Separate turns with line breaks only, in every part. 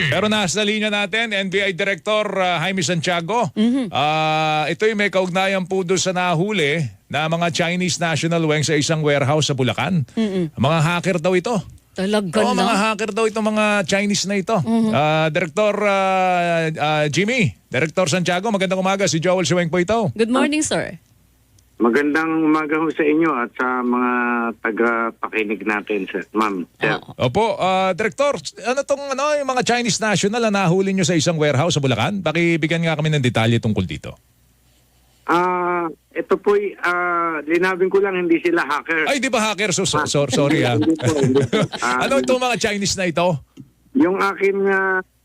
Pero nasa linya natin, NBI Director Jaime Santiago. Ito'y may kaugnayan po doon sa nahuli na mga Chinese national weng sa isang warehouse sa Bulacan. Mga hacker daw ito.
Talaga
Oo,
lang?
mga hacker daw itong mga Chinese na ito. Director Jimmy, Director Santiago, magandang umaga. Si Joel Suweng po ito.
Good morning, sir.
Magandang umaga ho sa inyo at sa mga taga-pakinig natin, sir. Ma'am, sir.
Opo, Director, yung mga Chinese national na nahuli nyo sa isang warehouse sa Bulacan? Pakibigyan nga kami ng detalye tungkol dito.
Ito po'y, linawin ko lang, hindi sila hacker.
Ay, di ba hacker? Sorry ha.
Hindi po, hindi po.
Ano itong mga Chinese na ito?
Yung akin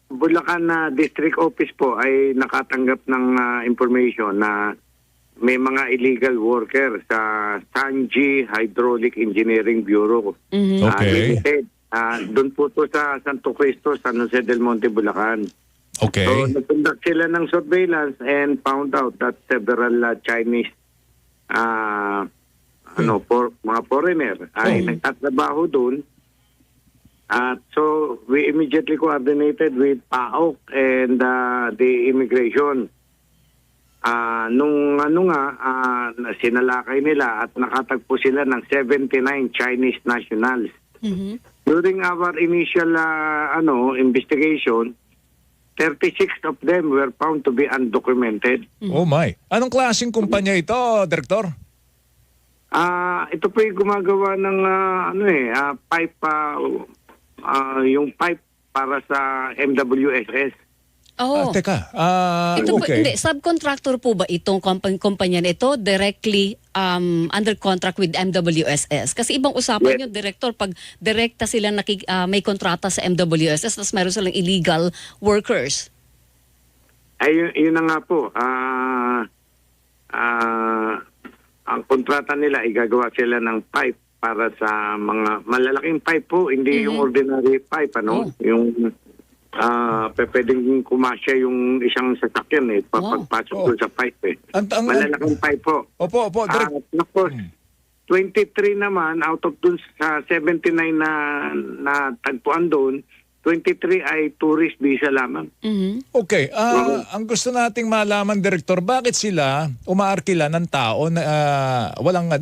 Bulacan na district office po ay nakatanggap ng information na may mga illegal worker sa Sanji Hydraulic Engineering Bureau.
Okay.
Limited. Doon po to sa Santo Cristo, San Jose del Monte, Bulacan.
Okay.
So, nag-conduct sila ng surveillance and found out that several Chinese mga foreigner ay nagtatrabaho doon. At so, we immediately coordinated with PAOK and the immigration. Sinalakay nila at nakatagpo sila ng 79 Chinese nationals. During our initial investigation, 36 of them were found to be undocumented.
Oh my. Anong klaseng kumpanya ito, Director?
Ito po yung gumagawa ng pipe, yung pipe para sa MWSS.
Oh.
Teka.
Ito po,
Okay.
hindi, subcontractor po ba itong kumpanya na ito directly under contract with MWSS? Kasi ibang usapan yung director pag direkta sila may kontrata sa MWSS tapos meron silang illegal workers.
Ay, yun na nga po. Ang kontrata nila, igagawa sila ng pipe para sa mga malalaking pipe po, hindi yung ordinary pipe, yung pwedeng kumasya yung isang sasakyan papagpasok doon sa pipe malalaking pipe po.
Opo.
Tapos, 23 naman out of dun sa 79 na tagpuan doon, 23 ay tourist visa lamang.
Okay. Ang gusto nating malaman, Director, bakit sila umaarkila ng tao na walang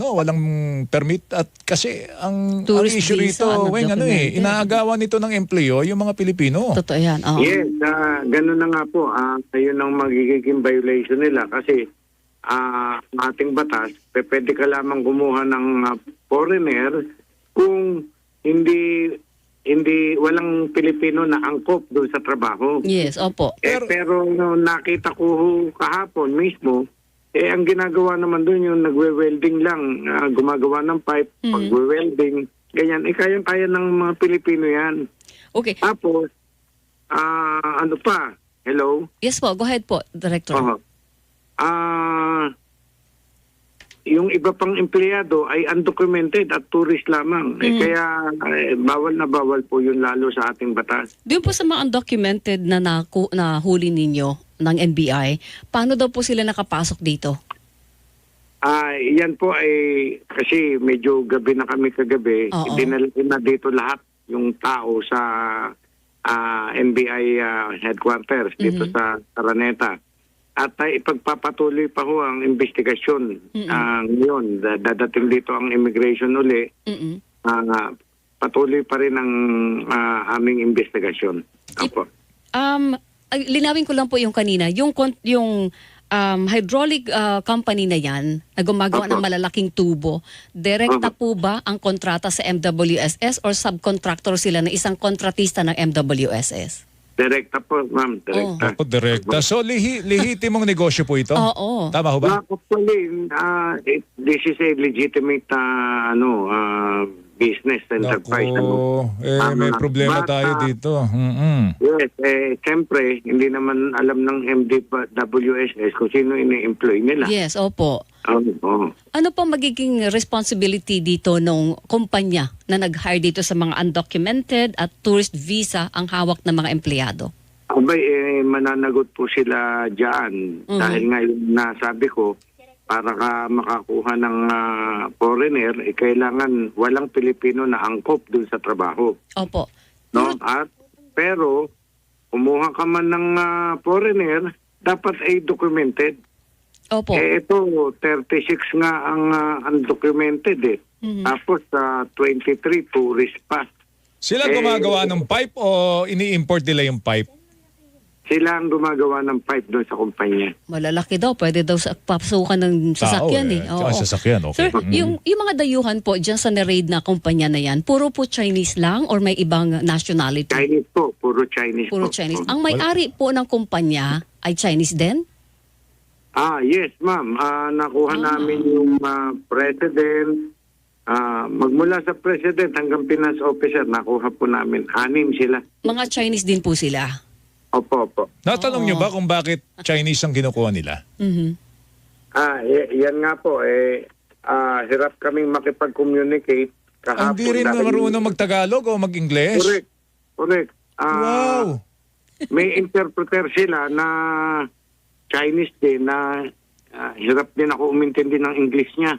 permit? At kasi ang
Tourist
issue
visa,
rito,
undocumented.
inaagawan nito ng employo yung mga Pilipino.
Totoo yan.
Yes, ganun na nga po. Yun ang magiging violation nila kasi ating batas, pwede ka lamang kumuha ng foreigner kung hindi walang Pilipino na angkop doon sa trabaho.
Yes, opo.
Pero nakita ko kahapon mismo, ang ginagawa naman doon yung nagwe-welding lang, gumagawa ng pipe, pagwe-welding, ganyan. Kayang-kaya ng mga Pilipino yan.
Okay.
Tapos, ano pa? Hello?
Yes po, go ahead po, Director.
Yung iba pang empleyado ay undocumented at tourist lamang. Kaya bawal na bawal po yun lalo sa ating batas.
Doon po sa mga undocumented na nahuli ninyo ng NBI, paano daw po sila nakapasok dito?
Yan po ay kasi medyo gabi na kami kagabi.
Oo.
Dinala na dito lahat yung tao sa NBI headquarters dito sa Araneta. At ipagpapatuloy pa ho ang investigasyon ngayon. Dadating dito ang immigration uli. Patuloy pa rin ang aming investigasyon. Apo.
Linawin ko lang po yung kanina, yung hydraulic company na yan, na gumagawa ng malalaking tubo, direkta po ba ang kontrata sa MWSS or subcontractor sila na isang kontratista ng MWSS?
Direkta po, ma'am. Direkta.
Direkta. So, lehitimong negosyo po ito?
Oo.
Tama ho ba?
Actually, this is a legitimate business enterprise.
May problema tayo dito.
Yes, siyempre, hindi naman alam ng MWSS kung sino ini-employ nila.
Yes, opo.
Oo.
Ano po magiging responsibility dito ng kumpanya na nag-hire dito sa mga undocumented at tourist visa ang hawak ng mga empleyado?
Abay, mananagot po sila dyan. Dahil nga yung nasabi ko, para ka makakuha ng foreigner, kailangan walang Pilipino na angkop dun sa trabaho.
Opo.
No? Pero kumuha ka man ng foreigner, dapat ay documented.
Opo.
Ito, 36 nga ang undocumented eh. Tapos 23 tourist pa.
Sila gumagawa ng pipe o ini-import nila yung pipe?
Sila ang gumagawa ng pipe doon sa kumpanya.
Malalaki daw. Pwede daw sa papasukan ng sasakyan eh.
Tsaka sasakyan, okay.
Sir, yung mga dayuhan po dyan sa na-raid na kumpanya na yan, puro po Chinese lang or may ibang nationality?
Chinese po, puro Chinese
Puro
po.
Chinese. Ang may-ari po ng kumpanya ay Chinese din?
Yes, ma'am. Nakuha namin yung president. Magmula sa president hanggang finance officer, nakuha po namin. 6 sila.
Mga Chinese din po sila?
Opo.
Natanong nyo ba kung bakit Chinese ang kinukuha nila?
Mhm.
Yan nga po. Hirap kaming makipag-communicate. Kahapon
Hindi rin
dahil-
marunong mag-Tagalog o mag-English?
Correct.
Wow!
May interpreter sila na Chinese din na hirap din ako umintindi ng English niya.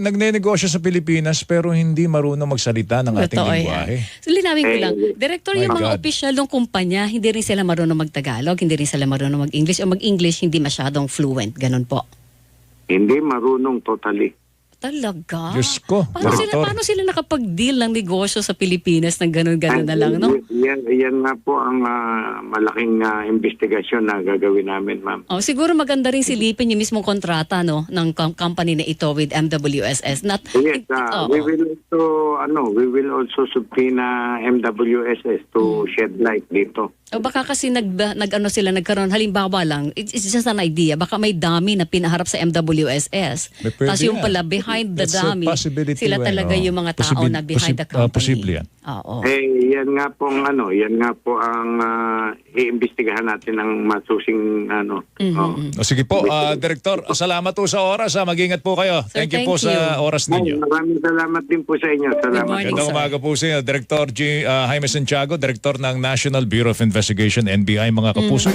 Nagnenegosyo sa Pilipinas pero hindi marunong magsalita ng ating
Totoo
lingwahe.
yan. So, linawin ko lang. Director,
My
yung mga
God.
opisyal ng kumpanya, hindi rin sila marunong mag-Tagalog, hindi rin sila marunong mag-English, o mag-English hindi masyadong fluent. Ganun po.
Hindi marunong totally.
Talaga?
Diyos ko, Director.
Paano sila nakapag-deal ng negosyo sa Pilipinas ng ganun-ganun na lang, no?
Yan nga po ang malaking investigasyon na gagawin namin, ma'am.
Oh, siguro maganda rin silipin yung mismong kontrata, no, ng company na ito with MWSS.
Yes, we will also subpoena MWSS to shed light dito.
O baka kasi nagkaroon, halimbawa lang, it's just an idea, baka may dummy na pinaharap sa MWSS.
May pwede
Tapos yung
yan.
pala behind the
That's a
dummy,
possibility,
sila talaga yung mga tao na behind the company.
Posible yan.
Oo.
Yan nga po ang iimbestigahan natin ng masusing
O, sige po, Director, salamat po sa oras. Mag-ingat po kayo.
Sir,
Thank you po
thank you.
sa oras ninyo.
Maraming salamat din po sa inyo. Salamat.
morning,
Magandang
sir.
umaga po sa inyo. Director Jaime Santiago, Director ng National Bureau of Investigation, NBI, mga kapuso.